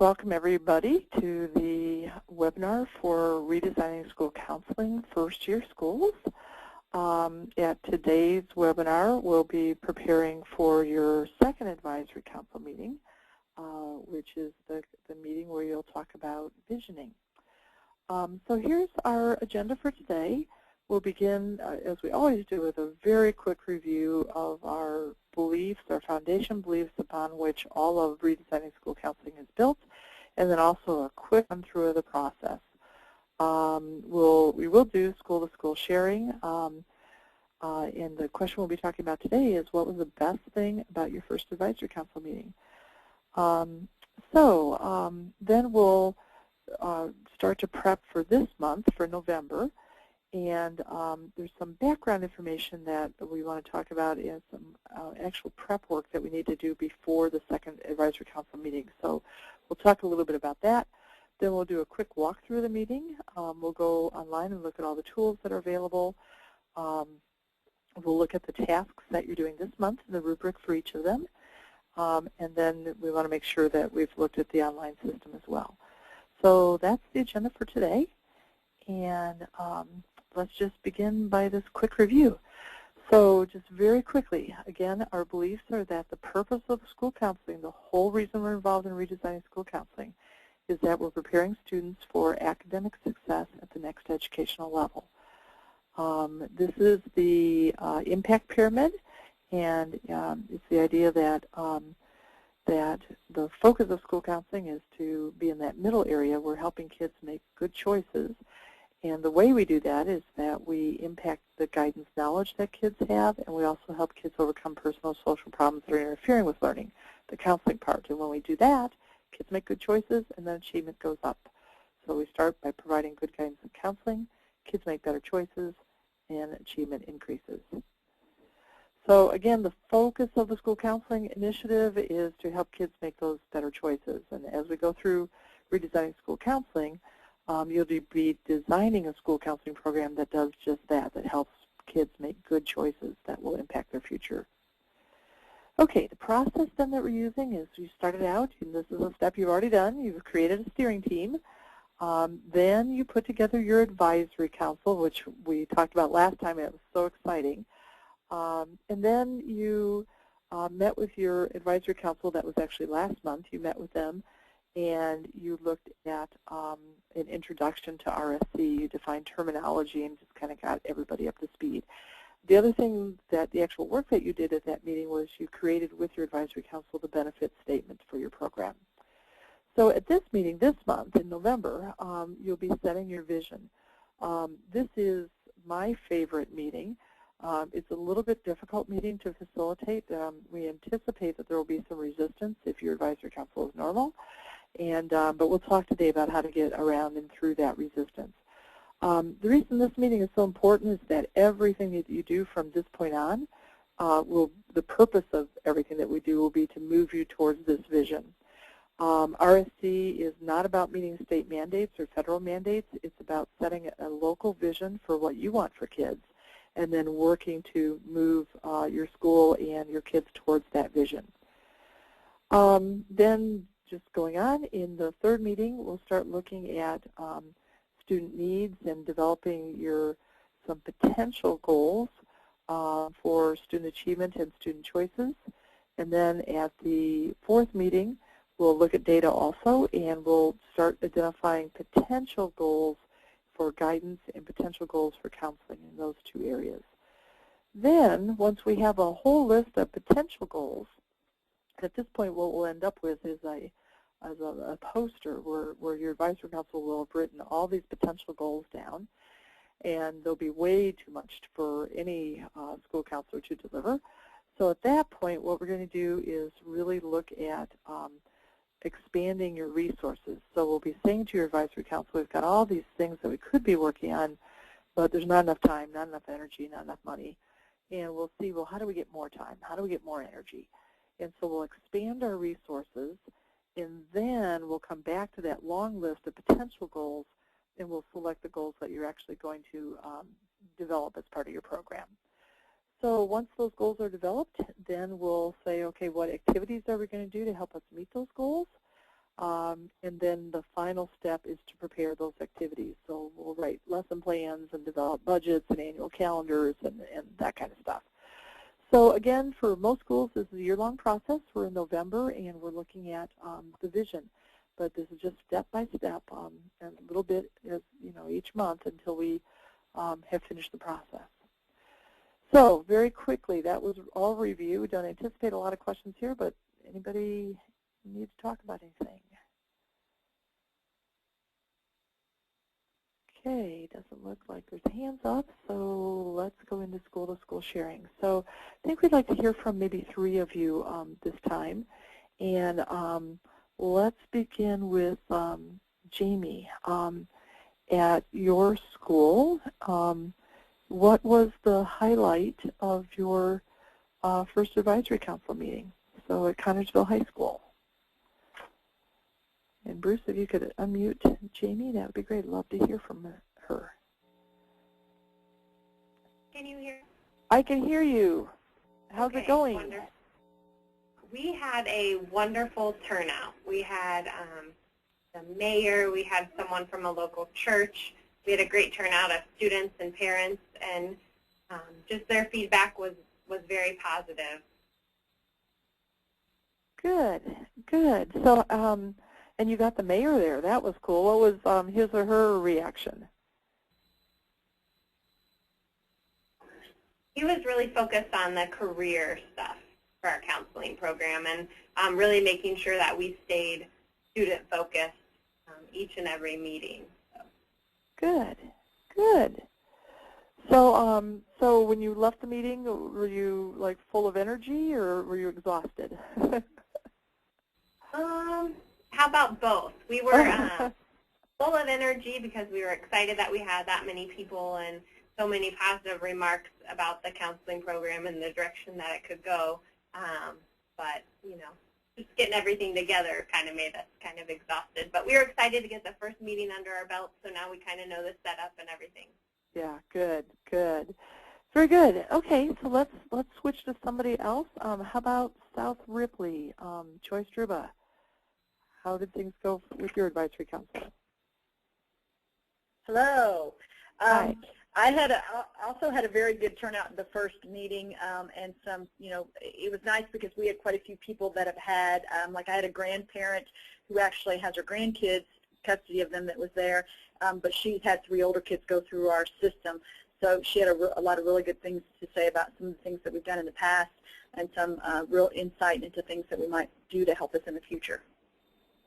Welcome everybody to the webinar for Redesigning School Counseling First Year Schools. At today's webinar, we'll be preparing for your second advisory council meeting, which is the meeting where you'll talk about visioning. So here's our agenda for today. We'll begin, as we always do, with a very quick review of our beliefs, our foundation beliefs upon which all of Redesigning School Counseling is built, and then also a quick run-through of the process. We will do school-to-school sharing, and the question we'll be talking about today is, what was the best thing about your first advisory council meeting? Then we'll start to prep for this month, for November. And there's some background information that we want to talk about and some actual prep work that we need to do before the second advisory council meeting. So we'll talk a little bit about that. Then we'll do a quick walkthrough of the meeting. We'll go online and look at all the tools that are available. We'll look at the tasks that you're doing this month and the rubric for each of them. And then we want to make sure that we've looked at the online system as well. So that's the agenda for today. And let's just begin by this quick review. So just very quickly, again, our beliefs are that the purpose of school counseling, the whole reason we're involved in redesigning school counseling, is that we're preparing students for academic success at the next educational level. This is the impact pyramid, and it's the idea that that the focus of school counseling is to be in that middle area. We're helping kids make good choices. And the way we do that is that we impact the guidance knowledge that kids have, and we also help kids overcome personal and social problems that are interfering with learning, the counseling part. And when we do that, kids make good choices, and then achievement goes up. So we start by providing good guidance and counseling, kids make better choices, and achievement increases. So again, the focus of the school counseling initiative is to help kids make those better choices. And as we go through redesigning school counseling, you'll be designing a school counseling program that does just that, that helps kids make good choices that will impact their future. Okay, the process then that we're using is you started out, and this is a step you've already done. You've created a steering team. Then you put together your advisory council, which we talked about last time. It was so exciting. And then you met with your advisory council. That was actually last month. You met with them, and you looked at an introduction to RSC. You defined terminology and just kind of got everybody up to speed. The other thing that the actual work that you did at that meeting was you created with your advisory council the benefit statement for your program. So at this meeting this month in November, you'll be setting your vision. This is my favorite meeting. It's a little bit difficult meeting to facilitate. We anticipate that there will be some resistance if your advisory council is normal. And, but we'll talk today about how to get around and through that resistance. The reason this meeting is so important is that everything that you do from this point on, the purpose of everything that we do will be to move you towards this vision. RSC is not about meeting state mandates or federal mandates. It's about setting a local vision for what you want for kids and then working to move your school and your kids towards that vision. Then just going on, in the third meeting, we'll start looking at student needs and developing some potential goals for student achievement and student choices. And then at the fourth meeting, we'll look at data also, and we'll start identifying potential goals for guidance and potential goals for counseling in those two areas. Then, once we have a whole list of potential goals, at this point what we'll end up with is a poster where your advisory council will have written all these potential goals down, and there'll be way too much for any school counselor to deliver. So at that point, what we're going to do is really look at expanding your resources. So we'll be saying to your advisory council, we've got all these things that we could be working on, but there's not enough time, not enough energy, not enough money. And we'll see, well, how do we get more time? How do we get more energy? And so we'll expand our resources, and then we'll come back to that long list of potential goals, and we'll select the goals that you're actually going to develop as part of your program. So once those goals are developed, then we'll say, okay, what activities are we going to do to help us meet those goals? and then the final step is to prepare those activities. So we'll write lesson plans and develop budgets and annual calendars and that kind of stuff. So again, for most schools, this is a year-long process. We're in November, and we're looking at the vision. But this is just step by step, and a little bit, as each month until we have finished the process. So very quickly, that was all review. Don't anticipate a lot of questions here, but anybody need to talk about anything? Okay, doesn't look like there's hands up, so let's go into school-to-school sharing. So I think we'd like to hear from maybe 3 of you this time. And let's begin with Jamie. At your school, what was the highlight of your first advisory council meeting? So at Connersville High School. And Bruce, if you could unmute Jamie, that would be great. I'd love to hear from her. Can you hear? I can hear you. How's it going? Wonderful. We had a wonderful turnout. We had the mayor, we had someone from a local church. We had a great turnout of students and parents, and just their feedback was very positive. Good, good. So, and you got the mayor there. That was cool. What was his or her reaction? He was really focused on the career stuff for our counseling program, and really making sure that we stayed student-focused each and every meeting. So. Good, good. So, so when you left the meeting, were you like full of energy, or were you exhausted? How about both? We were full of energy because we were excited that we had that many people and so many positive remarks about the counseling program and the direction that it could go. But, just getting everything together kind of made us kind of exhausted. But we were excited to get the first meeting under our belt, so now we kind of know the setup and everything. Yeah, good, good. Very good. Okay, so let's switch to somebody else. How about South Ripley? Joyce Druba. How did things go with your advisory council? Hello. Hi. I also had a very good turnout in the first meeting, and some, it was nice because we had quite a few people that have had, like I had a grandparent who actually has her grandkids, custody of them, that was there, but she's had 3 older kids go through our system. So she had a lot of really good things to say about some of the things that we've done in the past, and some real insight into things that we might do to help us in the future.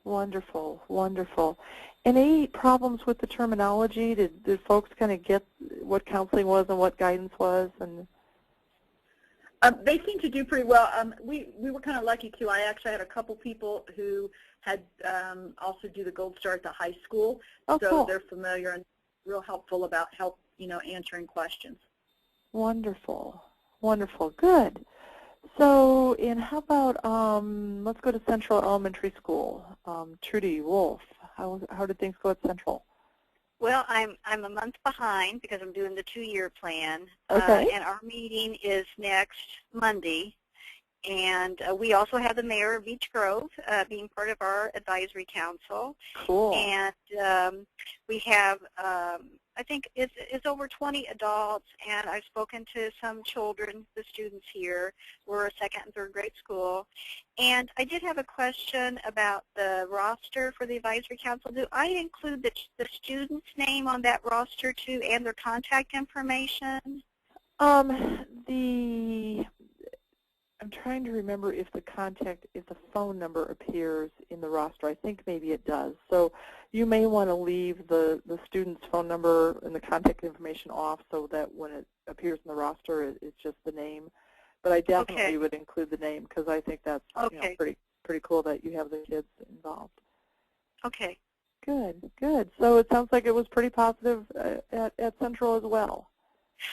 Wonderful, wonderful. Any problems with the terminology? Did folks kind of get what counseling was and what guidance was? And they seem to do pretty well. We were kind of lucky too. I actually had a couple people who had also do the Gold Star at the high school, so cool. They're familiar and real helpful about answering questions. Wonderful, wonderful, good. So, and how about let's go to Central Elementary School. Trudy Wolf, how did things go at Central? Well, I'm a month behind because I'm doing the 2-year plan. Okay. And our meeting is next Monday. And we also have the mayor of Beech Grove being part of our advisory council. Cool. And we have, I think it's over 20 adults, and I've spoken to some children, the students here. We're a 2nd and 3rd grade school. And I did have a question about the roster for the advisory council. Do I include the student's name on that roster too, and their contact information? I'm trying to remember if the phone number appears in the roster. I think maybe it does. So you may want to leave the student's phone number and the contact information off so that when it appears in the roster, it's just the name. But I definitely would include the name because I think that's pretty cool that you have the kids involved. Okay. Good, good. So it sounds like it was pretty positive at Central as well.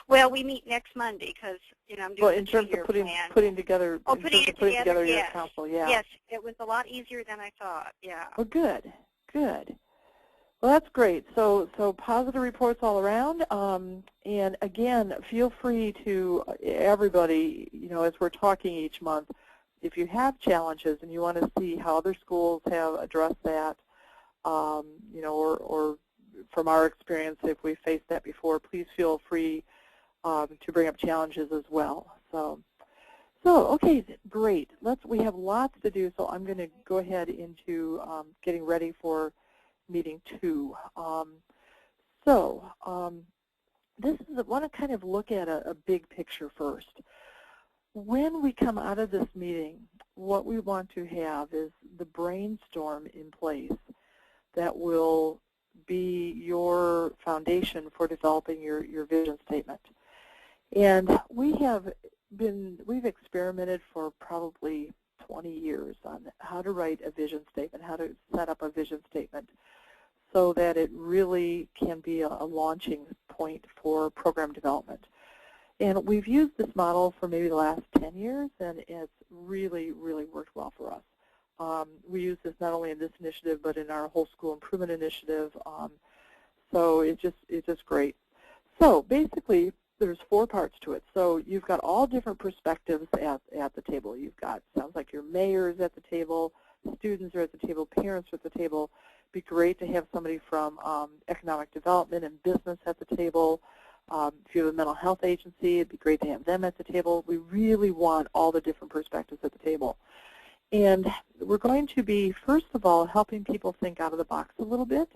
Well, we meet next Monday because I'm doing in terms of putting together your council, yeah. Yes, it was a lot easier than I thought. Yeah. Well, good, good. Well, that's great. So positive reports all around. And again, feel free to everybody, as we're talking each month, if you have challenges and you want to see how other schools have addressed that, you know, or from our experience, if we faced that before, please feel free to bring up challenges as well. So okay, great. We have lots to do, so I'm going to go ahead into getting ready for meeting 2. This is, I want to kind of look at a big picture first. When we come out of this meeting, what we want to have is the brainstorm in place that will be your foundation for developing your vision statement. And we've experimented for probably 20 years on how to write a vision statement, how to set up a vision statement so that it really can be a launching point for program development. And we've used this model for maybe the last 10 years, and it's really, really worked well for us. We use this not only in this initiative, but in our whole school improvement initiative. So it's just great. So basically, there's 4 parts to it. So you've got all different perspectives at the table. You've got, sounds like your mayors at the table, students are at the table, parents are at the table. It'd be great to have somebody from economic development and business at the table. If you have a mental health agency, it'd be great to have them at the table. We really want all the different perspectives at the table. And we're going to be, first of all, helping people think out of the box a little bit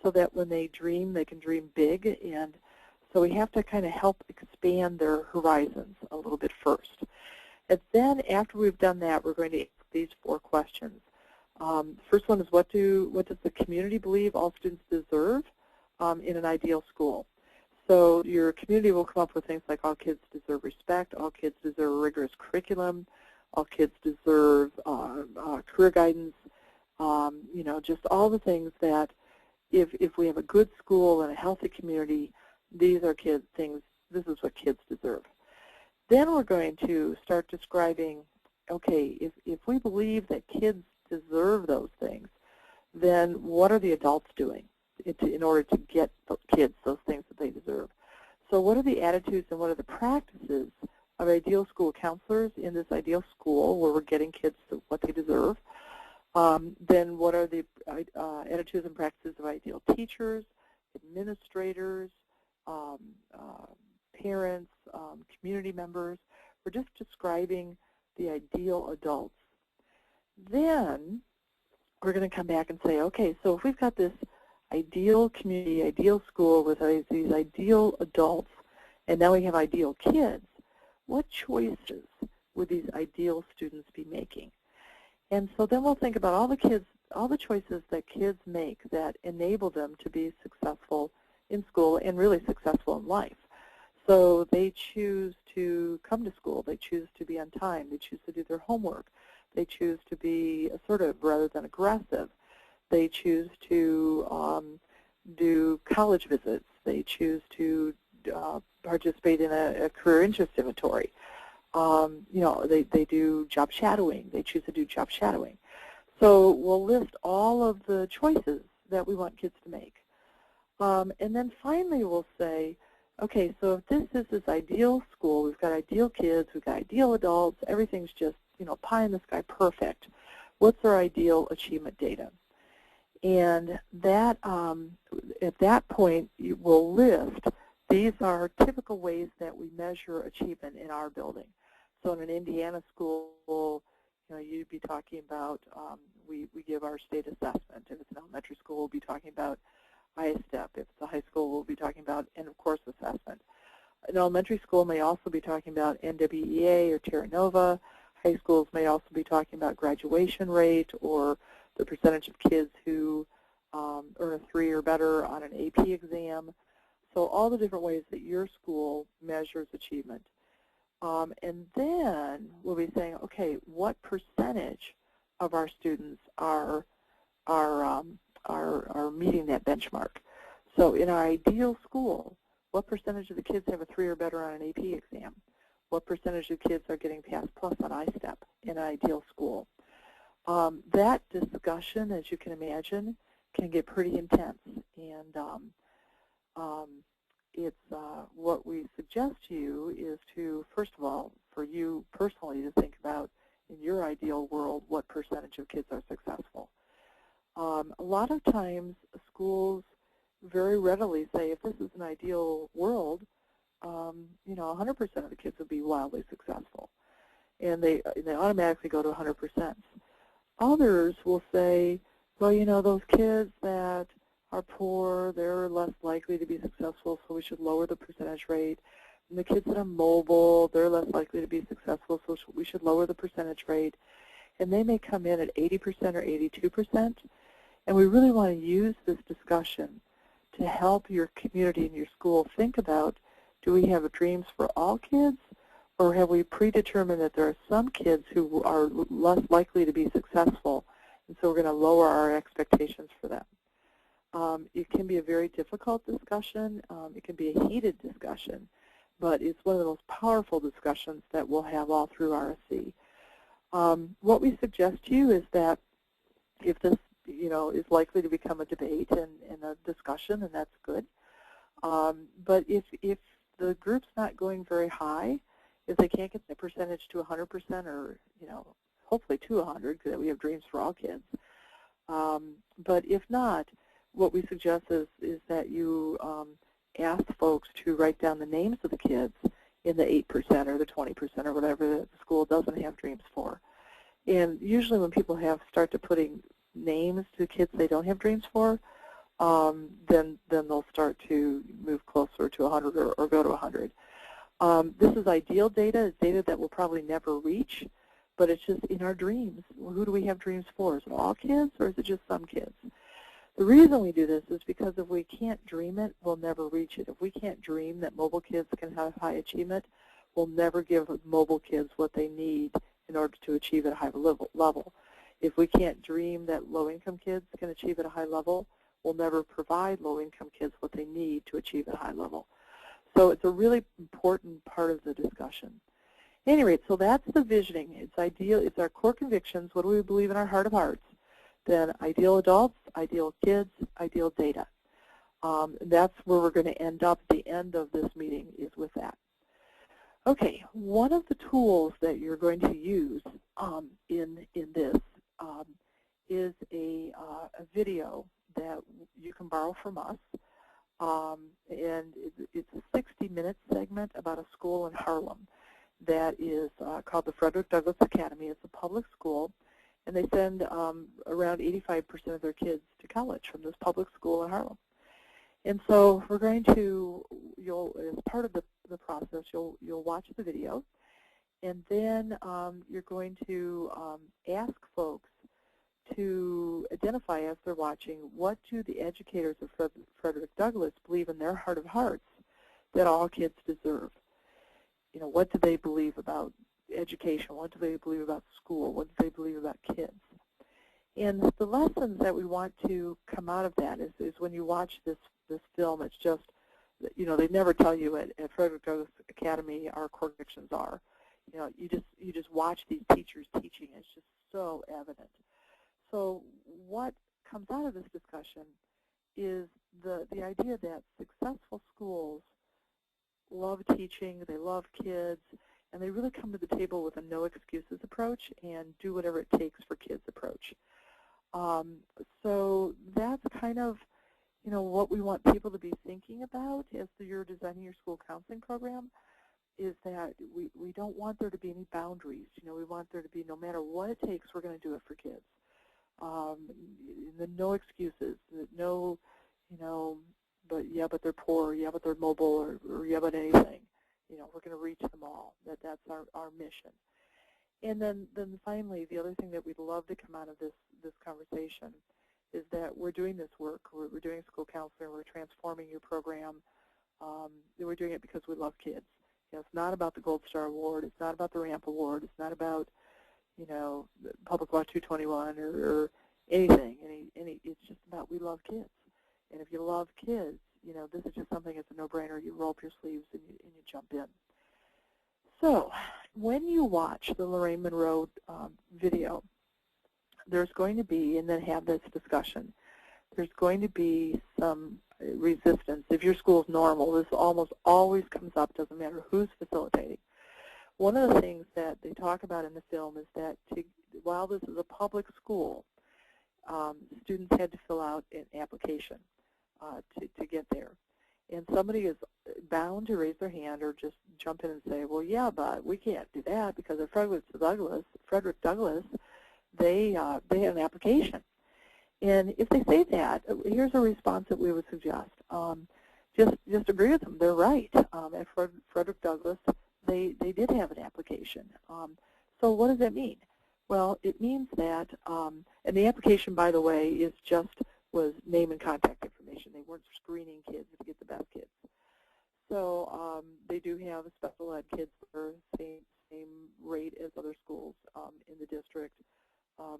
so that when they dream, they can dream big. And so we have to kind of help expand their horizons a little bit first. And then after we've done that, we're going to ask these 4 questions. First one is, what does the community believe all students deserve in an ideal school? So your community will come up with things like all kids deserve respect, all kids deserve a rigorous curriculum, all kids deserve career guidance, you know, just all the things that if we have a good school and a healthy community, these are things, this is what kids deserve. Then we're going to start describing, okay, if we believe that kids deserve those things, then what are the adults doing in order to get the kids those things that they deserve? So what are the attitudes and what are the practices of ideal school counselors in this ideal school where we're getting kids to what they deserve? Then what are the attitudes and practices of ideal teachers, administrators, parents, community members? We're just describing the ideal adults. Then we're going to come back and say, okay, so if we've got this ideal community, ideal school with these ideal adults, and now we have ideal kids, what choices would these ideal students be making? And so then we'll think about all the choices that kids make that enable them to be successful in school and really successful in life. So they choose to come to school, they choose to be on time, they choose to do their homework, they choose to be assertive rather than aggressive, they choose to do college visits, they choose to participate in a career interest inventory. You know, they do job shadowing, they choose to do job shadowing. So we'll list all of the choices that we want kids to make. And then finally we'll say, okay, so if this is this ideal school, we've got ideal kids, we've got ideal adults, everything's just, you know, pie in the sky perfect. What's our ideal achievement data? And that, at that point, we'll list, these are typical ways that we measure achievement in our building. So in an Indiana school, you know, you'd be talking about, we give our state assessment. If it's an elementary school, we'll be talking about ISTEP. If it's a high school, we'll be talking about end of course assessment. An elementary school may also be talking about NWEA or Terra Nova. High schools may also be talking about graduation rate or the percentage of kids who earn a 3 or better on an AP exam. So all the different ways that your school measures achievement. And then we'll be saying, okay, what percentage of our students are meeting that benchmark? So in our ideal school, what percentage of the kids have a 3 or better on an AP exam? What percentage of kids are getting Pass Plus on ISTEP in an ideal school? That discussion, as you can imagine, can get pretty intense. And what we suggest to you is to, first of all, for you personally to think about your ideal world, what percentage of kids are successful. A lot of times schools very readily say, if this is an ideal world, 100% of the kids would be wildly successful. And they automatically go to 100%. Others will say, well, those kids that are poor, they're less likely to be successful, so we should lower the percentage rate. And the kids that are mobile, they're less likely to be successful, so we should lower the percentage rate. And they may come in at 80% or 82%. And we really want to use this discussion to help your community and your school think about, do we have dreams for all kids, or have we predetermined that there are some kids who are less likely to be successful, and so we're going to lower our expectations for them? It can be a very difficult discussion. It can be a heated discussion, but it's one of the most powerful discussions that we'll have all through RSC. What we suggest to you is that if this is likely to become a debate and a discussion, and that's good. But if the group's not going very high, if they can't get the percentage to 100% or, hopefully to 100, because we have dreams for all kids. But if not, what we suggest is that you ask folks to write down the names of the kids in the 8% or the 20% or whatever the school doesn't have dreams for. And usually when people start to putting names to kids they don't have dreams for, then they'll start to move closer to 100 or go to 100. This is ideal data. It's data that we'll probably never reach, but it's just in our dreams. Well, who do we have dreams for? Is it all kids, or is it just some kids? The reason we do this is because if we can't dream it, we'll never reach it. If we can't dream that mobile kids can have high achievement, we'll never give mobile kids what they need in order to achieve at a high level. If we can't dream that low-income kids can achieve at a high level, we'll never provide low-income kids what they need to achieve at a high level. So it's a really important part of the discussion. At any rate, so that's the visioning. It's ideal. It's our core convictions. What do we believe in our heart of hearts? Then ideal adults, ideal kids, ideal data. That's where we're going to end up. The end of this meeting is with that. Okay, one of the tools that you're going to use in this is a video that you can borrow from us. And it's a 60-minute segment about a school in Harlem that is called the Frederick Douglass Academy. It's a public school, and they send around 85% of their kids to college from this public school in Harlem. And so we're going to, as part of the process, you'll watch the video, and then you're going to ask folks to identify as they're watching, what do the educators of Frederick Douglass believe in their heart of hearts that all kids deserve? What do they believe about education? What do they believe about school? What do they believe about kids? And the lessons that we want to come out of that is when you watch this film, it's just, they never tell you at Frederick Douglass Academy our core convictions are. You just watch these teachers teaching. It's just so evident. So what comes out of this discussion is the idea that successful schools love teaching, they love kids, and they really come to the table with a no excuses approach and do whatever it takes for kids approach. So that's kind of what we want people to be thinking about as you're designing your school counseling program, is that we don't want there to be any boundaries. We want there to be, no matter what it takes, we're going to do it for kids. The no excuses, no, but they're poor, but they're mobile, or but anything. We're going to reach them all. That's our mission. And then finally, the other thing that we'd love to come out of this conversation is that we're doing this work. We're doing school counseling. We're transforming your program. We're doing it because we love kids. It's not about the Gold Star Award. It's not about the RAMP Award. It's not about Public Law 221 or anything. It's just about we love kids. And if you love kids, this is just something that's a no-brainer. You roll up your sleeves and you jump in. So when you watch the Lorraine Monroe video, there's going to be, and then have this discussion, there's going to be some resistance. If your school's normal, this almost always comes up, doesn't matter who's facilitating. one of the things that they talk about in the film is that while this is a public school, students had to fill out an application to get there. And somebody is bound to raise their hand or just jump in and say, well, yeah, but we can't do that because at Frederick Douglass, they had an application. And if they say that, here's a response that we would suggest. Just agree with them. They're right. At Frederick Douglass, they did have an application. So what does that mean? Well, it means that, and the application, by the way, was name and contact information. They weren't screening kids to get the best kids. So they do have special ed kids that are the same rate as other schools in the district.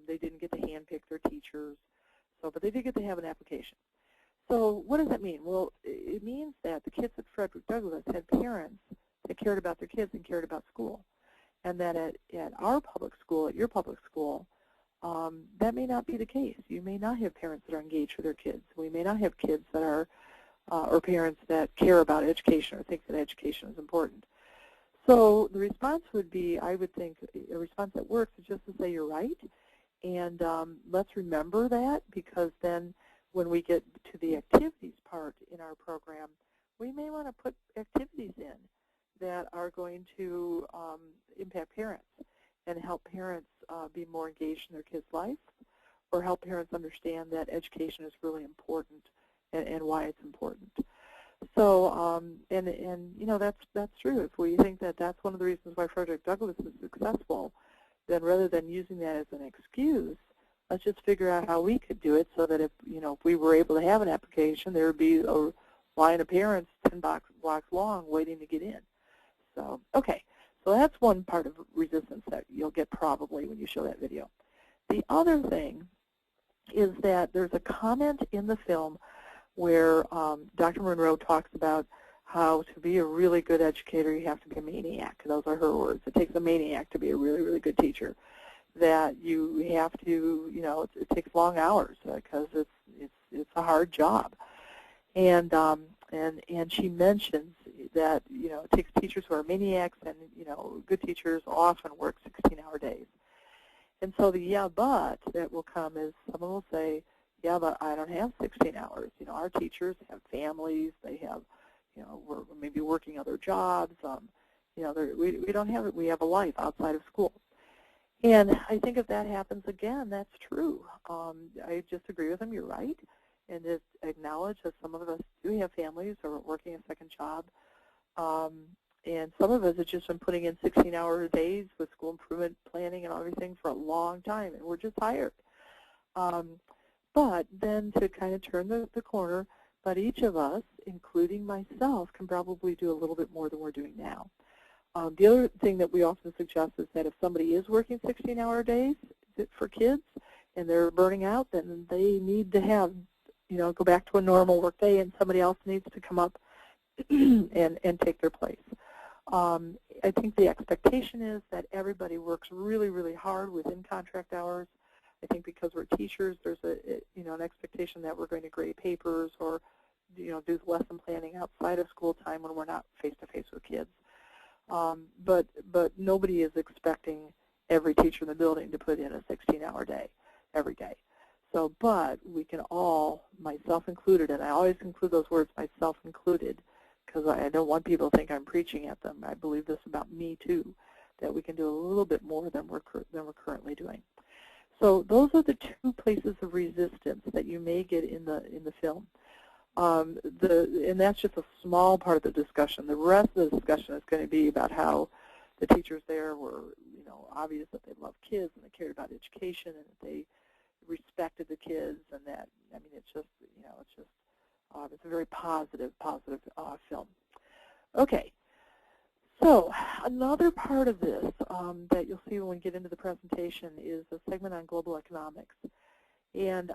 They didn't get to handpick their teachers, but they did get to have an application. So what does that mean? Well, it means that the kids at Frederick Douglass had parents that cared about their kids and cared about school. And that at our public school, at your public school, that may not be the case. You may not have parents that are engaged with their kids. We may not have kids that are, or parents that care about education or think that education is important. So the response would be, I would think, a response that works is just to say you're right. And let's remember that, because then when we get to the activities part in our program, we may want to put activities in that are going to impact parents and help parents be more engaged in their kids' life, or help parents understand that education is really important and why it's important. So, and you know, that's true. If we think that that's one of the reasons why Frederick Douglass is successful, then rather than using that as an excuse, let's just figure out how we could do it so that if we were able to have an application, there would be a line of parents 10 blocks long waiting to get in. So, okay, so that's one part of resistance that you'll get probably when you show that video. The other thing is that there's a comment in the film where Dr. Monroe talks about how to be a really good educator, you have to be a maniac. Those are her words. It takes a maniac to be a really, really good teacher. That you have to, it takes long hours because it's a hard job. And she mentions that, it takes teachers who are maniacs, and, good teachers often work 16-hour days. And so the yeah, but that will come is someone will say, yeah, but I don't have 16 hours. Our teachers have families. They have, we're maybe working other jobs. We don't have it. We have a life outside of school. And I think if that happens again, that's true. I just agree with them. You're right. And just acknowledge that some of us do have families or working a second job. And some of us have just been putting in 16-hour days with school improvement planning and everything for a long time, and we're just tired. But then to kind of turn the corner, but each of us, including myself, can probably do a little bit more than we're doing now. The other thing that we often suggest is that if somebody is working 16-hour days for kids and they're burning out, then they need to have, go back to a normal work day, and somebody else needs to come up and take their place. I think the expectation is that everybody works really, really hard within contract hours. I think because we're teachers, there's an expectation that we're going to grade papers or do lesson planning outside of school time when we're not face-to-face with kids. But nobody is expecting every teacher in the building to put in a 16-hour day every day. So, but we can all, myself included, and I always include those words, myself included, because I don't want people to think I'm preaching at them. I believe this about me too, that we can do a little bit more than we're currently doing. So those are the two places of resistance that you may get in the film. And that's just a small part of the discussion. The rest of the discussion is going to be about how the teachers there were, obvious that they loved kids and they cared about education and that they respected the kids, and that, it's just, it's a very positive film. Okay. So another part of this that you'll see when we get into the presentation is a segment on global economics. And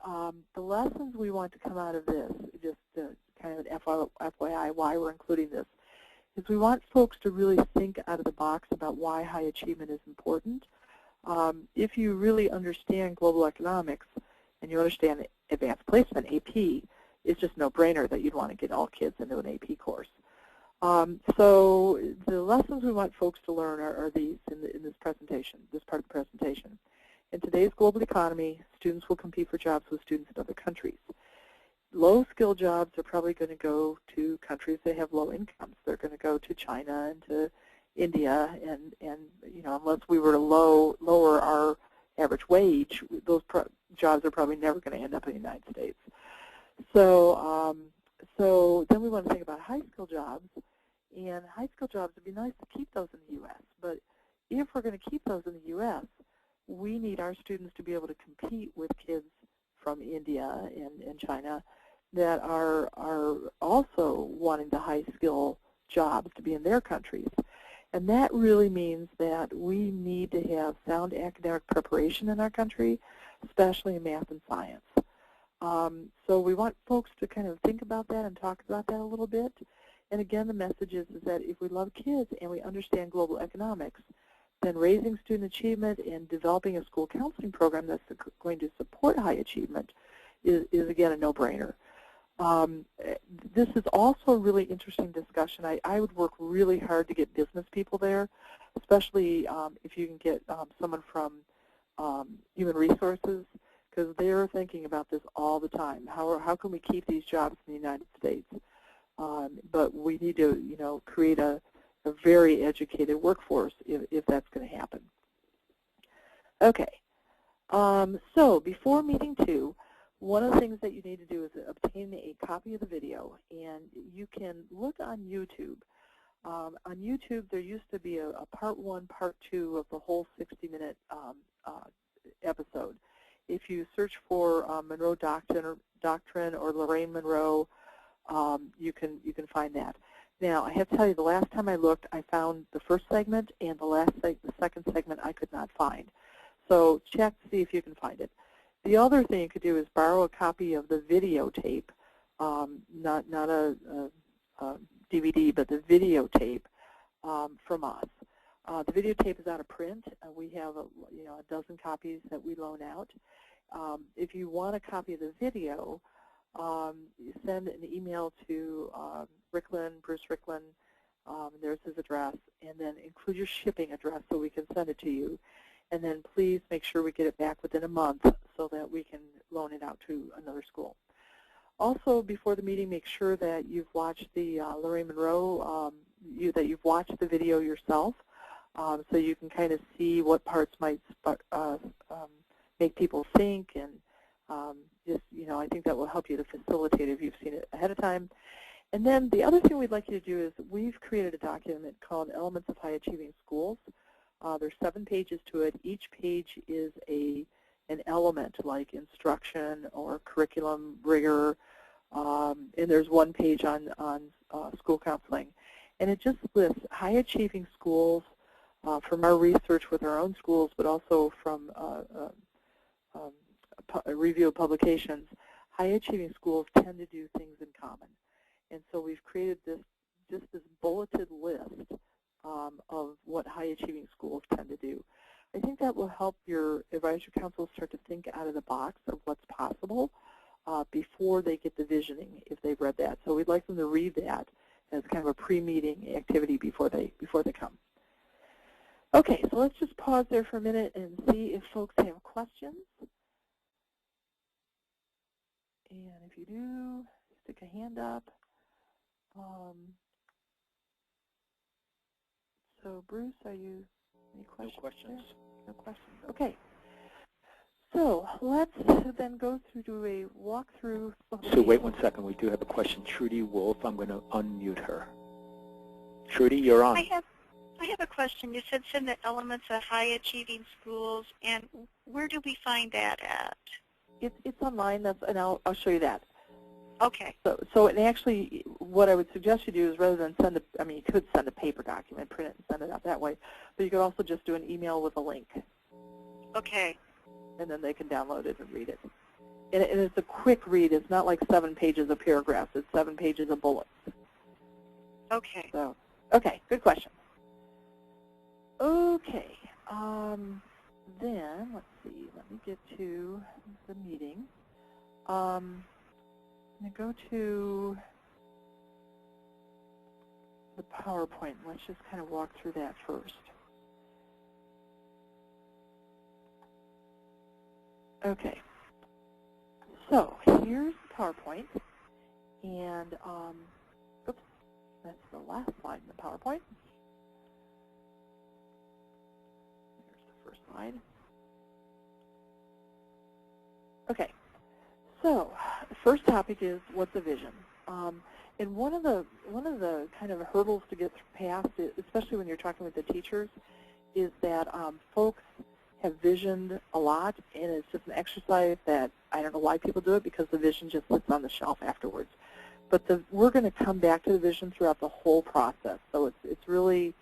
the lessons we want to come out of this, just kind of an FYI why we're including this, is we want folks to really think out of the box about why high achievement is important. If you really understand global economics and you understand advanced placement, AP, it's just no-brainer that you'd want to get all kids into an AP course. So the lessons we want folks to learn are these in this presentation, this part of the presentation. In today's global economy, students will compete for jobs with students in other countries. Low-skill jobs are probably going to go to countries that have low incomes. They're going to go to China and to India, and you know, unless we were to lower our average wage, those jobs are probably never going to end up in the United States. So, so then we want to think about high-skill jobs, and high-skill jobs would be nice to keep those in the U.S. But if we're going to keep those in the U.S., we need our students to be able to compete with kids from India and China that are also wanting the high-skill jobs to be in their countries. And that really means that we need to have sound academic preparation in our country, especially in math and science. So we want folks to kind of think about that and talk about that a little bit. And again, the message is that if we love kids and we understand global economics, then raising student achievement and developing a school counseling program that's going to support high achievement is again, a no-brainer. This is also a really interesting discussion. I would work really hard to get business people there, especially if you can get someone from human resources, because they're thinking about this all the time. How can we keep these jobs in the United States? But we need to, you know, create a very educated workforce if that's going to happen. Okay. So before meeting 2, one of the things that you need to do is obtain a copy of the video, and you can look on YouTube. On YouTube, there used to be a part 1, part 2 of the whole 60-minute episode. If you search for Monroe Doctrine or Lorraine Monroe, you can find that. Now, I have to tell you, the last time I looked, I found the first segment, and the second segment I could not find. So check to see if you can find it. The other thing you could do is borrow a copy of the videotape, not a DVD, but the videotape from us. The videotape is out of print. We have a dozen copies that we loan out. If you want a copy of the video, you send an email to Bruce Ricklin, there's his address, and then include your shipping address so we can send it to you. And then please make sure we get it back within a month so that we can loan it out to another school. Also, before the meeting, make sure that you've watched the Lorraine Monroe, that you've watched the video yourself, so you can kind of see what parts might make people think, and just, you know, I think that will help you to facilitate if you've seen it ahead of time. And then the other thing we'd like you to do is we've created a document called Elements of High Achieving Schools. There's 7 pages to it. Each page is an element like instruction or curriculum rigor, and there's 1 page on school counseling. And it just lists high achieving schools from our research with our own schools, but also from a review of publications. High achieving schools tend to do things in common. And so we've created this bulleted list of what high-achieving schools tend to do. I think that will help your advisory council start to think out of the box of what's possible before they get the visioning, if they've read that. So we'd like them to read that as kind of a pre-meeting activity before they come. Okay, so let's just pause there for a minute and see if folks have questions. And if you do, stick a hand up. So Bruce, are you, any questions? No questions. No questions. Okay. So let's then go through to a walkthrough. So wait 1 second. We do have a question. Trudy Wolf, I'm going to unmute her. Trudy, you're on. I have a question. You said send the elements of high achieving schools, and where do we find that at? It's online, and I'll show you that. Okay. So and actually, what I would suggest you do is rather than send you could send a paper document, print it and send it out that way, but you could also just do an email with a link. Okay. And then they can download it and read it. And it's a quick read. It's not like 7 pages of paragraphs. It's 7 pages of bullets. Okay. So, okay, good question. Okay. Then, let's see. Let me get to the meeting. I'm going to go to the PowerPoint. Let's just kind of walk through that first. Okay, so here's the PowerPoint, and oops, that's the last slide in the PowerPoint. There's the first slide. Okay, so the first topic is what's a vision, and one of the kind of hurdles to get past, especially when you're talking with the teachers, is that folks have visioned a lot, and it's just an exercise that I don't know why people do it, because the vision just sits on the shelf afterwards. But we're going to come back to the vision throughout the whole process, so it's really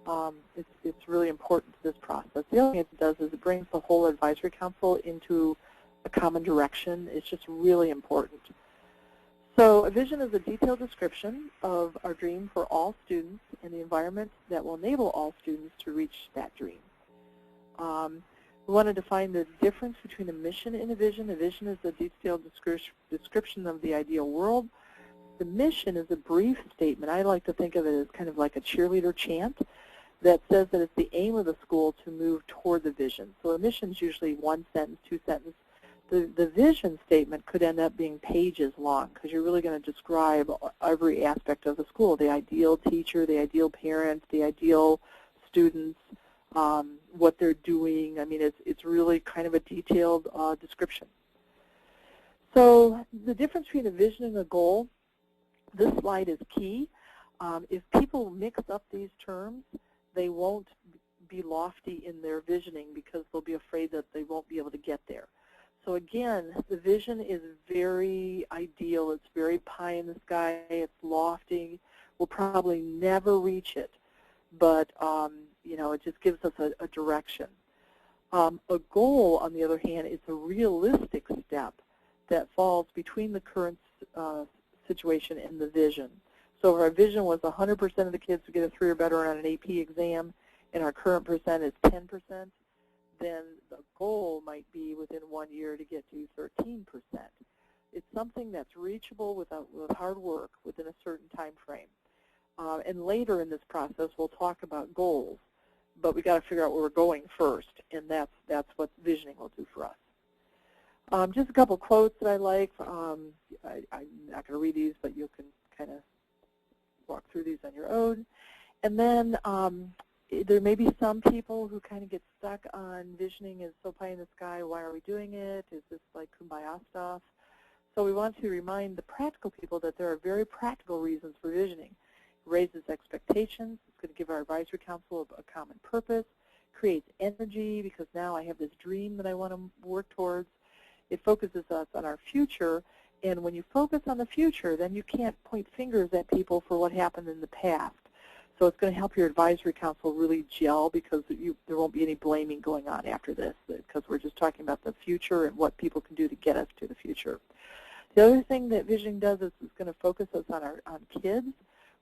important to this process. The other thing it does is it brings the whole advisory council into a common direction. It's just really important. So a vision is a detailed description of our dream for all students and the environment that will enable all students to reach that dream. We want to define the difference between a mission and a vision. A vision is a detailed description of the ideal world. The mission is a brief statement. I like to think of it as kind of like a cheerleader chant that says that it's the aim of the school to move toward the vision. So a mission is usually one sentence, two sentences. The vision statement could end up being pages long, because you're really going to describe every aspect of the school, the ideal teacher, the ideal parent, the ideal students, what they're doing. I mean, it's really kind of a detailed description. So the difference between a vision and a goal, this slide is key. If people mix up these terms, they won't be lofty in their visioning, because they'll be afraid that they won't be able to get there. So again, the vision is very ideal. It's very pie in the sky. It's lofty. We'll probably never reach it, but you know, it just gives us a direction. A goal, on the other hand, is a realistic step that falls between the current situation and the vision. So if our vision was 100% of the kids to get a 3 or better on an AP exam, and our current percent is 10%, then the goal might be within 1 year to get to 13%. It's something that's reachable with hard work within a certain time frame. And later in this process, we'll talk about goals, but we got to figure out where we're going first, and that's what visioning will do for us. Just a couple quotes that I like. I'm not going to read these, but you can kind of walk through these on your own. And then there may be some people who kind of get stuck on visioning as so pie in the sky. Why are we doing it? Is this like kumbaya stuff? So we want to remind the practical people that there are very practical reasons for visioning. It raises expectations. It's going to give our advisory council a common purpose. Creates energy, because now I have this dream that I want to work towards. It focuses us on our future. And when you focus on the future, then you can't point fingers at people for what happened in the past. So it's going to help your advisory council really gel, because there won't be any blaming going on after this, because we're just talking about the future and what people can do to get us to the future. The other thing that visioning does is it's going to focus us on kids.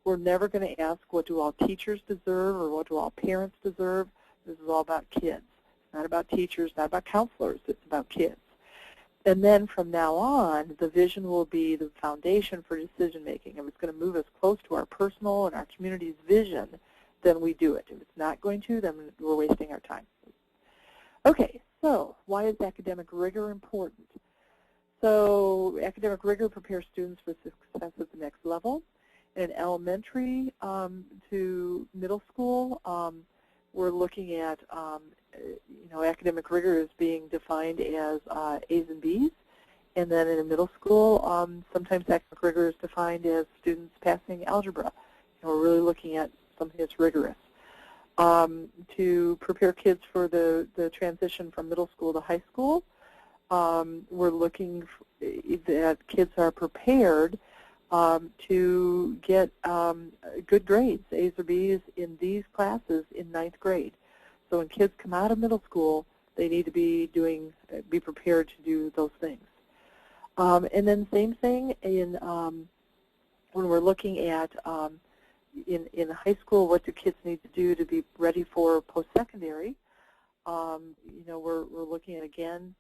We're never going to ask, what do all teachers deserve, or what do all parents deserve? This is all about kids. It's not about teachers, not about counselors. It's about kids. And then from now on, the vision will be the foundation for decision making. If it's going to move us close to our personal and our community's vision, then we do it. If it's not going to, then we're wasting our time. Okay, so why is academic rigor important? So academic rigor prepares students for success at the next level. In elementary to middle school, we're looking at academic rigor is being defined as A's and B's, and then in middle school, sometimes academic rigor is defined as students passing algebra. We're really looking at something that's rigorous. To prepare kids for the transition from middle school to high school, we're looking that kids are prepared to get good grades, A's or B's, in these classes in 9th grade. So when kids come out of middle school, they need to be prepared to do those things. And then same thing in when we're looking at in high school, what do kids need to do to be ready for post-secondary? We're looking at, again,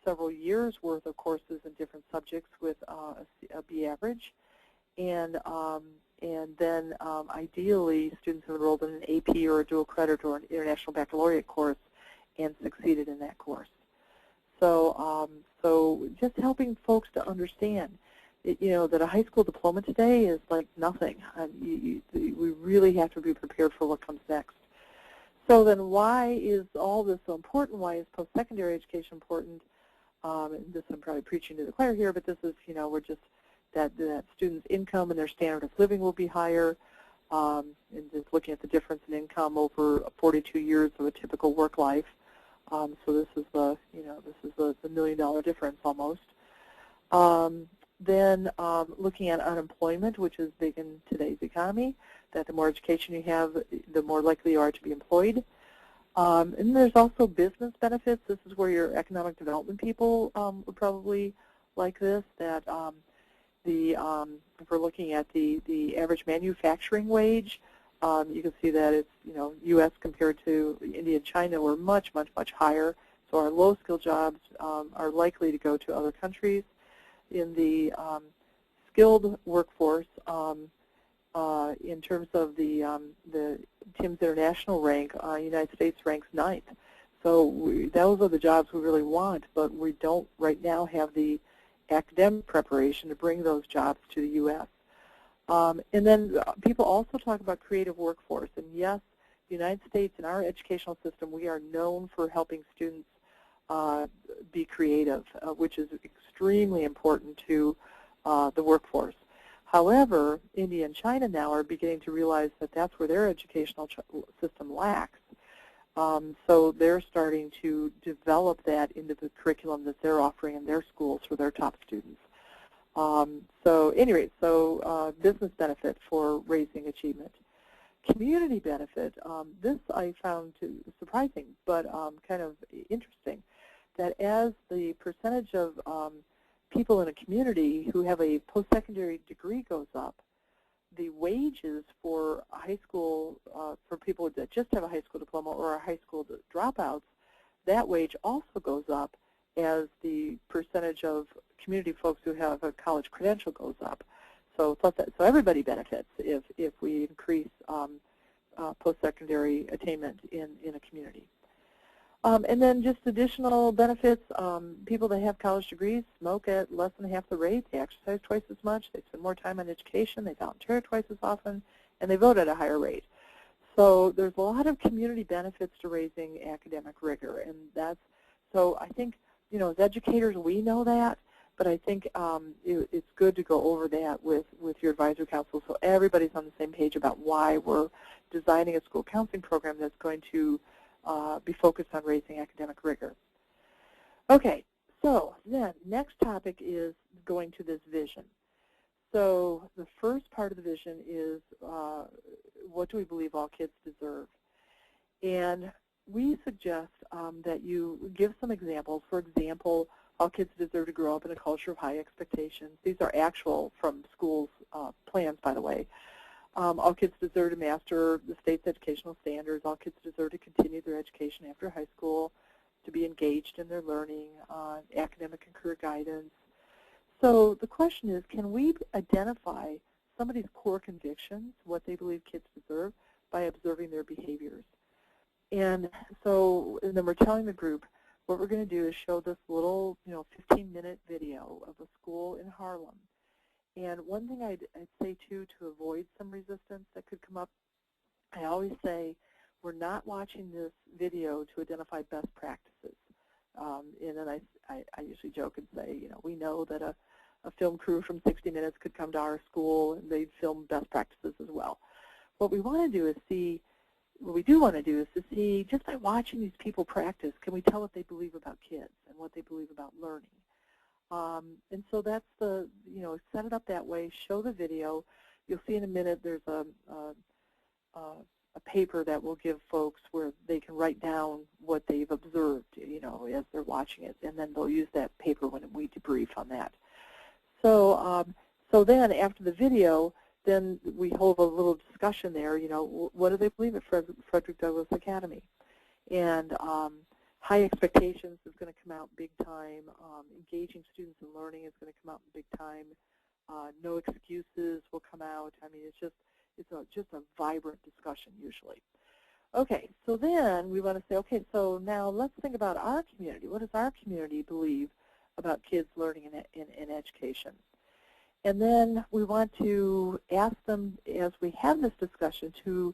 several years worth of courses in different subjects with a B average. And And then ideally, students have enrolled in an AP or a dual credit or an international baccalaureate course and succeeded in that course. So, so just helping folks to understand, that a high school diploma today is like nothing. We really have to be prepared for what comes next. So then why is all this so important? Why is post-secondary education important? And this I'm probably preaching to the choir here, but this is, we're just that students' income and their standard of living will be higher. And just looking at the difference in income over 42 years of a typical work life. So this is the, the $1 million difference almost. Then looking at unemployment, which is big in today's economy, that the more education you have, the more likely you are to be employed. And there's also business benefits. This is where your economic development people would probably like this, that if we're looking at the average manufacturing wage, you can see that it's, U.S. compared to India and China, we're much, much, much higher. So our low-skilled jobs are likely to go to other countries. In the skilled workforce, in terms of the TIMSS International rank, United States ranks 9th. So those are the jobs we really want, but we don't right now have the academic preparation to bring those jobs to the U.S. And then people also talk about creative workforce. And yes, the United States, in our educational system, we are known for helping students be creative, which is extremely important to the workforce. However, India and China now are beginning to realize that that's where their educational system lacks. So they're starting to develop that into the curriculum that they're offering in their schools for their top students. So anyway, business benefit for raising achievement. Community benefit, this I found surprising, but kind of interesting, that as the percentage of people in a community who have a post-secondary degree goes up, the wages for high school, for people that just have a high school diploma or are high school dropouts, that wage also goes up as the percentage of community folks who have a college credential goes up. So everybody benefits if we increase post-secondary attainment in a community. And then just additional benefits, people that have college degrees smoke at less than half the rate, they exercise twice as much, they spend more time on education, they volunteer twice as often, and they vote at a higher rate. So there's a lot of community benefits to raising academic rigor, and so I think, as educators we know that, but I think it's good to go over that with your advisory council so everybody's on the same page about why we're designing a school counseling program that's going to be focused on raising academic rigor. Okay, so then next topic is going to this vision. So the first part of the vision is what do we believe all kids deserve? And we suggest that you give some examples. For example, all kids deserve to grow up in a culture of high expectations. These are actual from schools' plans, by the way. All kids deserve to master the state's educational standards. All kids deserve to continue their education after high school, to be engaged in their learning, academic and career guidance. So the question is, can we identify somebody's core convictions, what they believe kids deserve, by observing their behaviors? And then we're telling the group, what we're going to do is show this little, 15-minute video of a school in Harlem. And one thing I'd say, too, to avoid some resistance that could come up, I always say we're not watching this video to identify best practices. And then I usually joke and say, we know that a film crew from 60 Minutes could come to our school and they'd film best practices as well. What we want to do is see, just by watching these people practice, can we tell what they believe about kids and what they believe about learning? And so that's set it up that way, show the video. You'll see in a minute there's a paper that will give folks where they can write down what they've observed, as they're watching it, and then they'll use that paper when we debrief on that. So, then after the video, then we hold a little discussion there, what do they believe at Frederick Douglass Academy? And high expectations is going to come out big time. Engaging students in learning is going to come out big time. No excuses will come out. I mean, it's just a vibrant discussion usually. Okay, so then we want to say, okay, so now let's think about our community. What does our community believe about kids learning in education? And then we want to ask them, as we have this discussion, to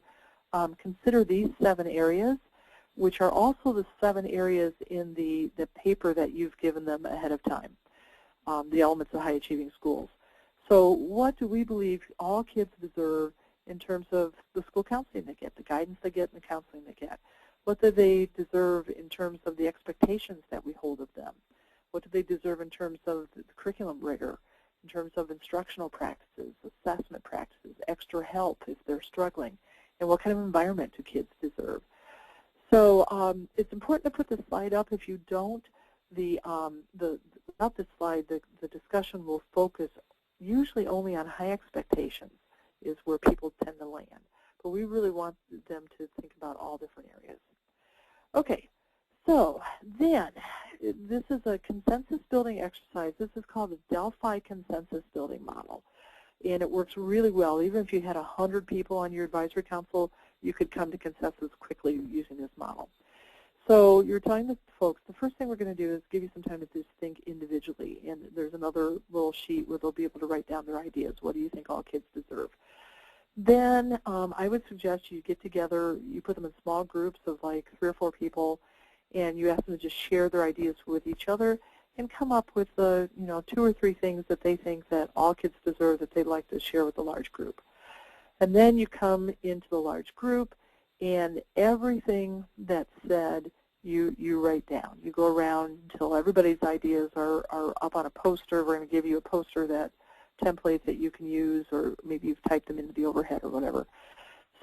consider these 7 areas, which are also the 7 areas in the paper that you've given them ahead of time, the elements of high-achieving schools. So what do we believe all kids deserve in terms of the school counseling they get, the guidance they get, and the counseling they get? What do they deserve in terms of the expectations that we hold of them? What do they deserve in terms of the curriculum rigor, in terms of instructional practices, assessment practices, extra help if they're struggling, and what kind of environment do kids deserve? So it's important to put this slide up. If you don't, without this slide, the discussion will focus usually only on high expectations is where people tend to land. But we really want them to think about all different areas. Okay, so then this is a consensus building exercise. This is called the Delphi Consensus Building Model. And it works really well. Even if you had 100 people on your advisory council, you could come to consensus quickly using this model. So you're telling the folks, the first thing we're going to do is give you some time to just think individually. And there's another little sheet where they'll be able to write down their ideas. What do you think all kids deserve? Then I would suggest you get together, you put them in small groups of like 3 or 4 people, and you ask them to just share their ideas with each other and come up with 2 or 3 things that they think that all kids deserve that they'd like to share with the large group. And then you come into the large group, and everything that's said, you write down. You go around until everybody's ideas are up on a poster. We're going to give you a poster template that you can use, or maybe you've typed them into the overhead or whatever.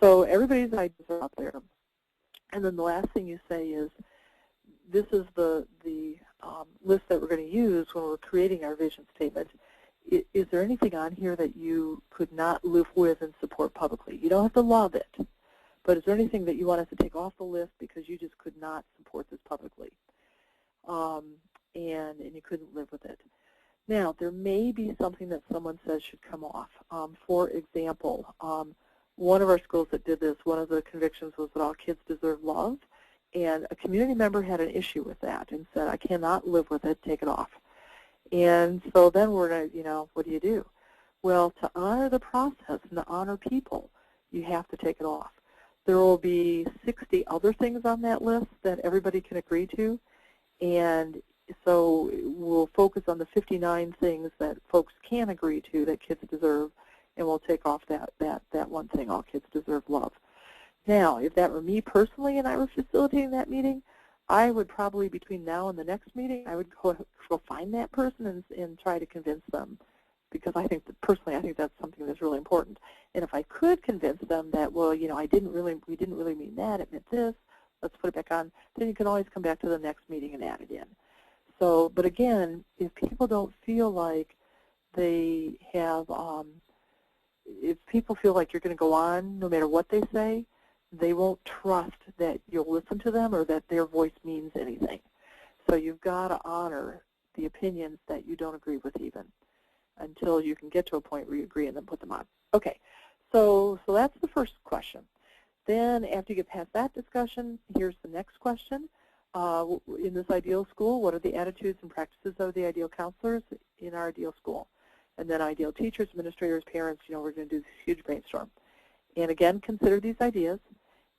So everybody's ideas are up there. And then the last thing you say is, this is the list that we're going to use when we're creating our vision statement. Is there anything on here that you could not live with and support publicly? You don't have to love it, but is there anything that you want us to take off the list because you just could not support this publicly, and you couldn't live with it? Now, there may be something that someone says should come off. For example, one of our schools that did this, one of the convictions was that all kids deserve love, and a community member had an issue with that and said, I cannot live with it, take it off. And so then we're going to, what do you do? Well, to honor the process and to honor people, you have to take it off. There will be 60 other things on that list that everybody can agree to, and so we'll focus on the 59 things that folks can agree to that kids deserve, and we'll take off that one thing, all kids deserve love. Now, if that were me personally and I were facilitating that meeting, I would probably, between now and the next meeting, I would go find that person and try to convince them, because I think that personally, I think that's something that's really important. And if I could convince them that, well, we didn't really mean that, it meant this, let's put it back on, then you can always come back to the next meeting and add it in. So, but again, if people don't feel like they have, if people feel like you're going to go on no matter what they say, they won't trust that you'll listen to them or that their voice means anything. So you've got to honor the opinions that you don't agree with even until you can get to a point where you agree and then put them on. Okay, so that's the first question. Then after you get past that discussion, here's the next question. In this ideal school, what are the attitudes and practices of the ideal counselors in our ideal school? And then ideal teachers, administrators, parents, we're going to do this huge brainstorm. And again, consider these ideas.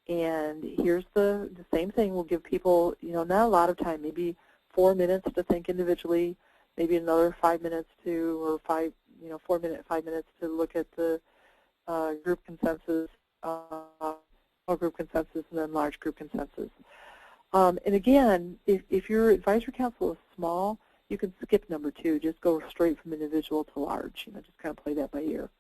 And here's the same thing. We'll give people, not a lot of time, maybe 4 minutes to think individually, maybe another 5 minutes or 5 minutes to look at the group consensus, small group consensus, and then large group consensus. And again, if your advisory council is small, you can skip number 2. Just go straight from individual to large. Just kind of play that by ear.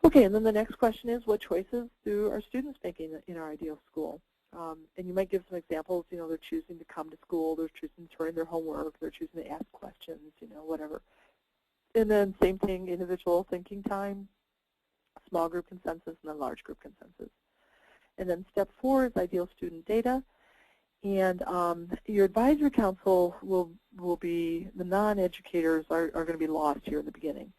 Okay, and then the next question is, what choices do our students make in our ideal school? And you might give some examples. They're choosing to come to school, they're choosing to turn in their homework, they're choosing to ask questions, whatever. And then same thing, individual thinking time, small group consensus, and then large group consensus. And then step 4 is ideal student data. And your advisory council will be, the non-educators are going to be lost here in the beginning.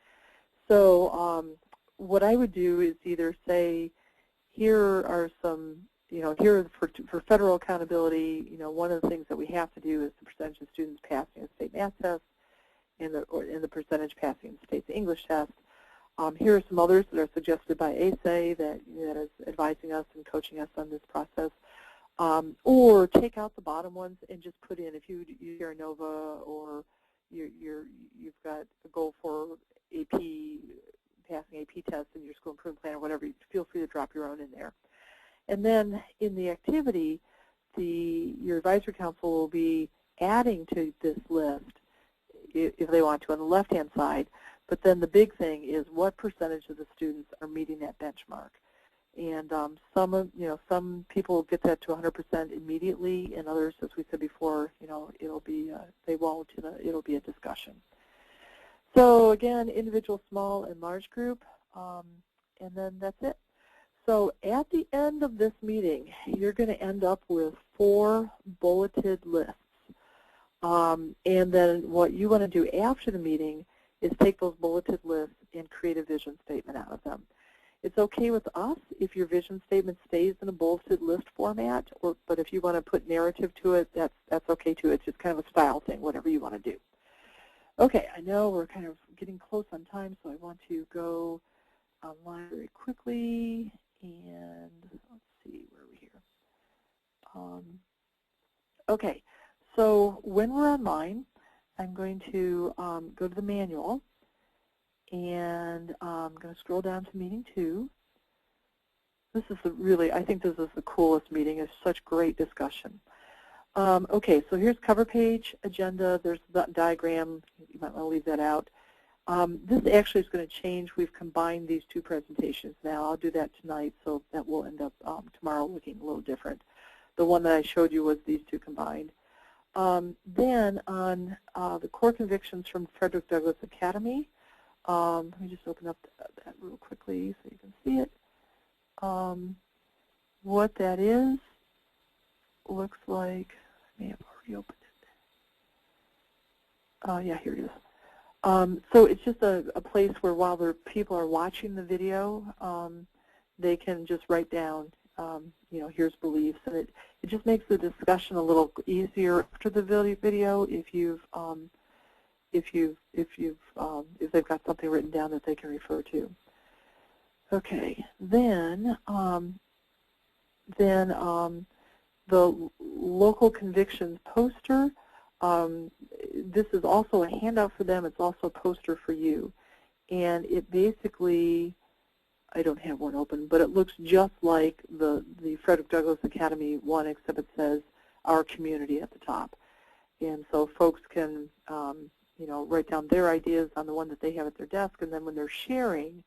So what I would do is either say, here are some, here for federal accountability, one of the things that we have to do is the percentage of students passing a state math test and the percentage passing the state's English test. Here are some others that are suggested by ASA that is advising us and coaching us on this process. Or take out the bottom ones and just put in, if you're a NOVA or you've got a goal for AP, passing AP tests in your school improvement plan or whatever, feel free to drop your own in there. And then in the activity, your advisory council will be adding to this list if they want to on the left-hand side. But then the big thing is what percentage of the students are meeting that benchmark. And some people get that to 100% immediately, and others, as we said before, it'll be they won't. It'll be a discussion. So again, individual, small, and large group, and then that's it. So at the end of this meeting, you're going to end up with 4 bulleted lists. And then what you want to do after the meeting is take those bulleted lists and create a vision statement out of them. It's okay with us if your vision statement stays in a bulleted list format, but if you want to put narrative to it, that's okay too. It's just kind of a style thing, whatever you want to do. Okay, I know we're kind of getting close on time, so I want to go online very quickly. And let's see, where are we here? Okay, so when we're online, I'm going to go to the manual, and I'm going to scroll down to meeting 2. This is I think this is the coolest meeting. It's such great discussion. Okay, so here's cover page, agenda. There's the diagram. You might want to leave that out. This actually is going to change. We've combined these 2 presentations now. I'll do that tonight, so that will end up tomorrow looking a little different. The one that I showed you was these 2 combined. Then on the core convictions from Frederick Douglass Academy, let me just open up that real quickly so you can see it. What that is looks like, I may have already opened it. Yeah, here it is. So it's just a place where while people are watching the video, they can just write down, here's beliefs, and it just makes the discussion a little easier after the video if they've got something written down that they can refer to. Okay, then the local convictions poster. This is also a handout for them. It's also a poster for you. And it basically, I don't have one open, but it looks just like the Frederick Douglass Academy one, except it says our community at the top. And so folks can, write down their ideas on the one that they have at their desk, and then when they're sharing,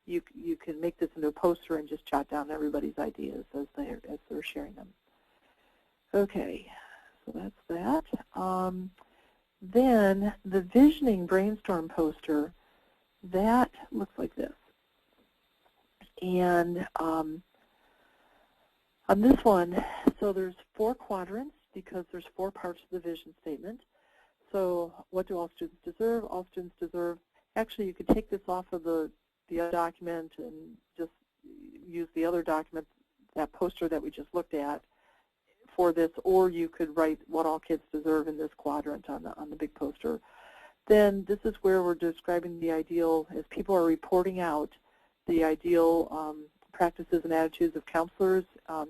you can make this into a poster and just jot down everybody's ideas as they're sharing them. Okay, so that's that. Then the visioning brainstorm poster, that looks like this. And on this one, so there's 4 quadrants because there's 4 parts of the vision statement. So what do all students deserve? All students deserve, actually you could take this off of the other document and just use the other document, that poster that we just looked at for this, or you could write what all kids deserve in this quadrant on the big poster. Then this is where we're describing the ideal, as people are reporting out the ideal practices and attitudes of counselors,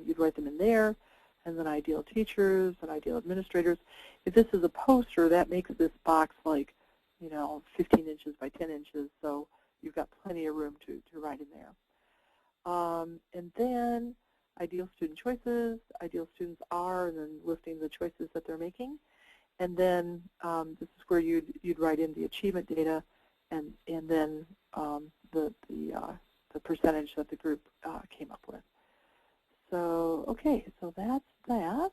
you'd write them in there, and then ideal teachers and ideal administrators. If this is a poster, that makes this box like, 15 inches by 10 inches, so you've got plenty of room to write in there. And then ideal student choices, ideal students are, and then listing the choices that they're making. And then this is where you'd write in the achievement data, and then the percentage that the group came up with. So okay, so that's that.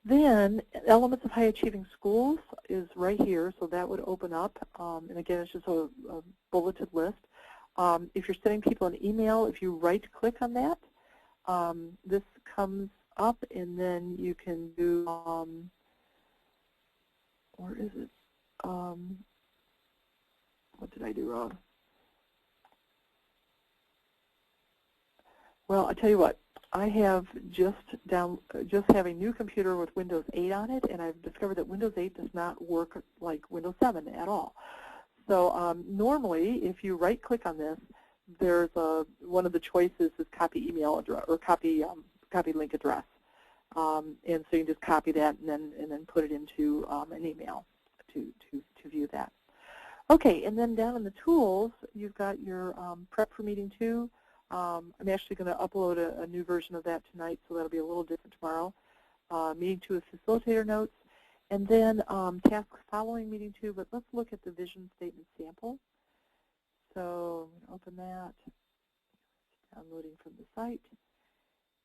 Then elements of high achieving schools is right here, so that would open up. And again, it's just a bulleted list. If you're sending people an email, if you right-click on that, this comes up, and then you can do, where is it? did I do wrong? Well, I tell you what, I have just have a new computer with Windows 8 on it, and I've discovered that Windows 8 does not work like Windows 7 at all. So normally, if you right-click on this, there's one of the choices is copy email address or copy link address, and so you can just copy that and then put it into an email to view that. Okay, and then down in the tools, you've got your prep for meeting 2. I'm actually going to upload a new version of that tonight, so that'll be a little different tomorrow. Meeting 2 is facilitator notes, and then tasks following meeting 2. But let's look at the vision statement sample. So I'm going to open that, downloading from the site,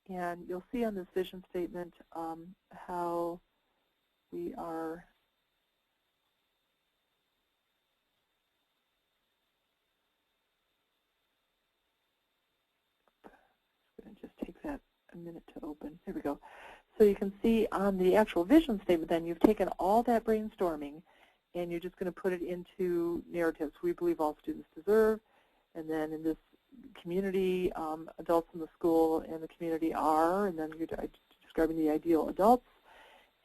and you'll see on this vision statement how we are just take that a minute to open. There we go. So you can see on the actual vision statement then you've taken all that brainstorming and you're just going to put it into narratives we believe all students deserve, and then in this community, adults in the school and the community are, and then you're describing the ideal adults,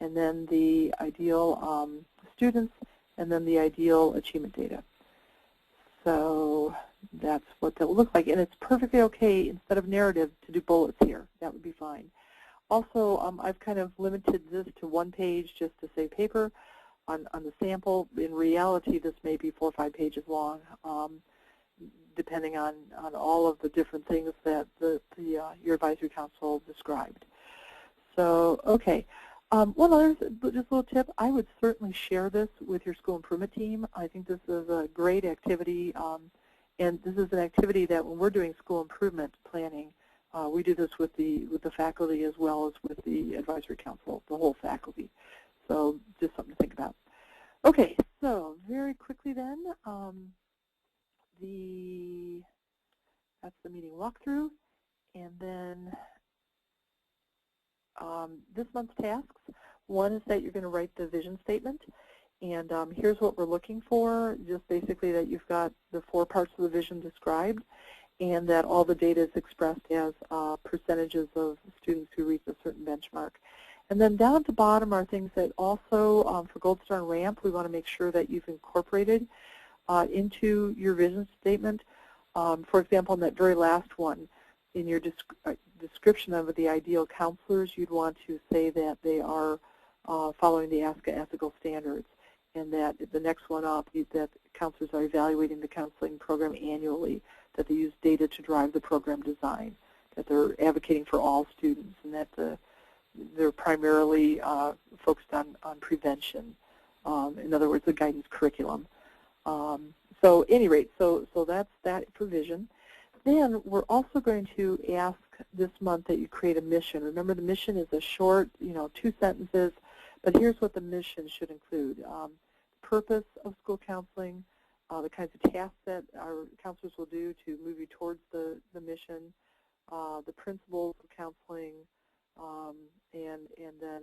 and then the ideal students, and then the ideal achievement data. So that's what that will look like, and it's perfectly okay instead of narrative to do bullets here. That would be fine. Also, I've kind of limited this to one page just to save paper on the sample. In reality, this may be 4 or 5 pages long, depending on all of the different things that your advisory council described. So, okay. One other just a little tip, I would certainly share this with your school improvement team. I think this is a great activity, and this is an activity that when we're doing school improvement planning, we do this with the faculty as well as with the advisory council, the whole faculty. So just something to think about. Okay, so very quickly then, that's the meeting walkthrough, and then this month's tasks. One is that you're going to write the vision statement, and here's what we're looking for, just basically that you've got the 4 parts of the vision described, and that all the data is expressed as percentages of students who reach a certain benchmark. And then down at the bottom are things that also, for Gold Star and RAMP, we want to make sure that you've incorporated into your vision statement. For example, in that very last one, in your description of the ideal counselors, you'd want to say that they are following the ASCA ethical standards, and that the next one up, that counselors are evaluating the counseling program annually, that they use data to drive the program design, that they're advocating for all students, and that they're primarily focused on prevention. In other words, the guidance curriculum. So, at any rate, so that's that for vision. Then we're also going to ask this month that you create a mission. Remember, the mission is a short, 2 sentences, but here's what the mission should include. Purpose of school counseling, the kinds of tasks that our counselors will do to move you towards the mission, the principles of counseling, and then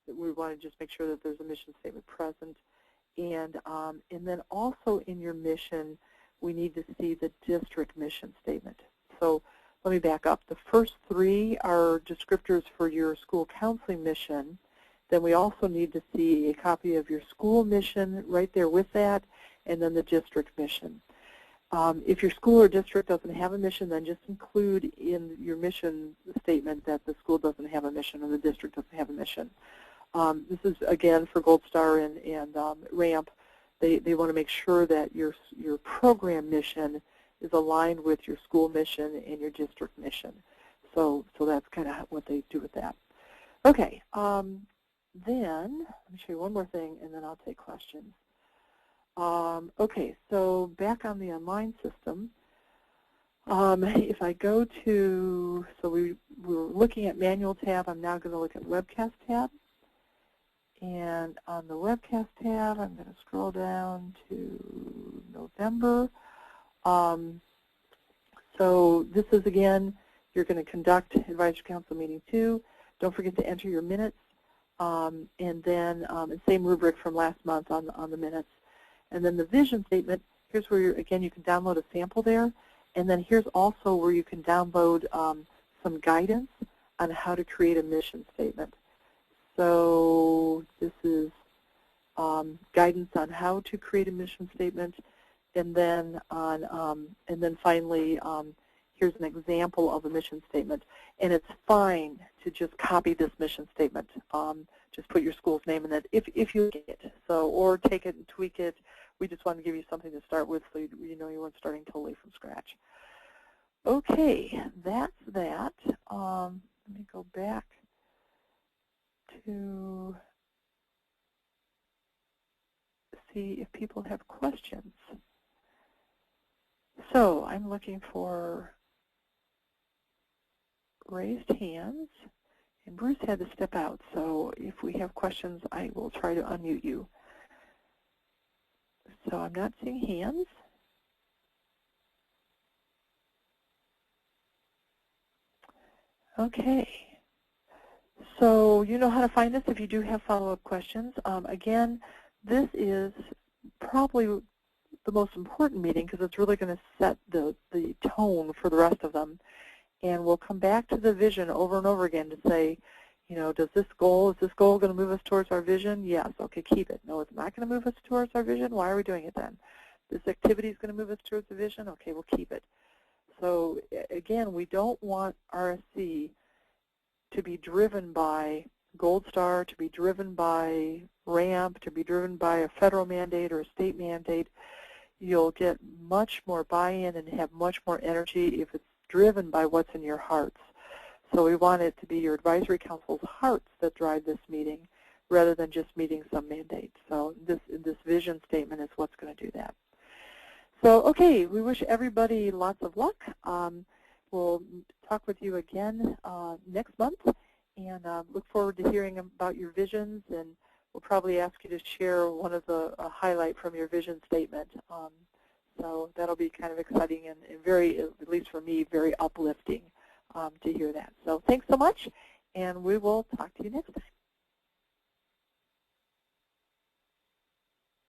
we want to just make sure that there's a mission statement present. And then also in your mission, we need to see the district mission statement. So let me back up. The first 3 are descriptors for your school counseling mission. Then we also need to see a copy of your school mission right there with that, and then the district mission. If your school or district doesn't have a mission, then just include in your mission statement that the school doesn't have a mission or the district doesn't have a mission. This is, again, for Gold Star and RAMP. They want to make sure that your program mission is aligned with your school mission and your district mission. So that's kind of what they do with that. Okay, then let me show you one more thing, and then I'll take questions. Okay, so back on the online system, if I go to, so we were looking at manual tab, I'm now going to look at webcast tab. And on the webcast tab, I'm going to scroll down to November. So this is, again, you're going to conduct Advisory Council Meeting 2. Don't forget to enter your minutes. And then the same rubric from last month on the minutes. And then the vision statement, Here's where, again, you can download a sample there. And then here's also where you can download some guidance on how to create a mission statement. So this is guidance on how to create a mission statement, and then finally, here's an example of a mission statement. And it's fine to just copy this mission statement. Just put your school's name in it if you get it. So, or take it and tweak it. We just want to give you something to start with, so you know you weren't starting totally from scratch. Okay, that's that. Let me go back to see if people have questions. So I'm looking for raised hands, and Bruce had to step out, so if we have questions, I will try to unmute you. So I'm not seeing hands. Okay. So you know how to find us if you do have follow-up questions. Again, this is probably the most important meeting because it's really going to set the tone for the rest of them. And we'll come back to the vision over and over again to say, you know, is this goal going to move us towards our vision? Yes. Okay, keep it. No, it's not going to move us towards our vision. Why are we doing it then? This activity is going to move us towards the vision. Okay, we'll keep it. So again, we don't want RSC to be driven by Gold Star, to be driven by RAMP, to be driven by a federal mandate or a state mandate. You'll get much more buy-in and have much more energy if it's driven by what's in your hearts. So we want it to be your advisory council's hearts that drive this meeting rather than just meeting some mandate. So this vision statement is what's going to do that. So, okay, we wish everybody lots of luck. We'll talk with you again next month, and look forward to hearing about your visions, and we'll probably ask you to share one of the highlight from your vision statement. So that'll be kind of exciting and very, at least for me, very uplifting to hear that. So thanks so much, and we will talk to you next time.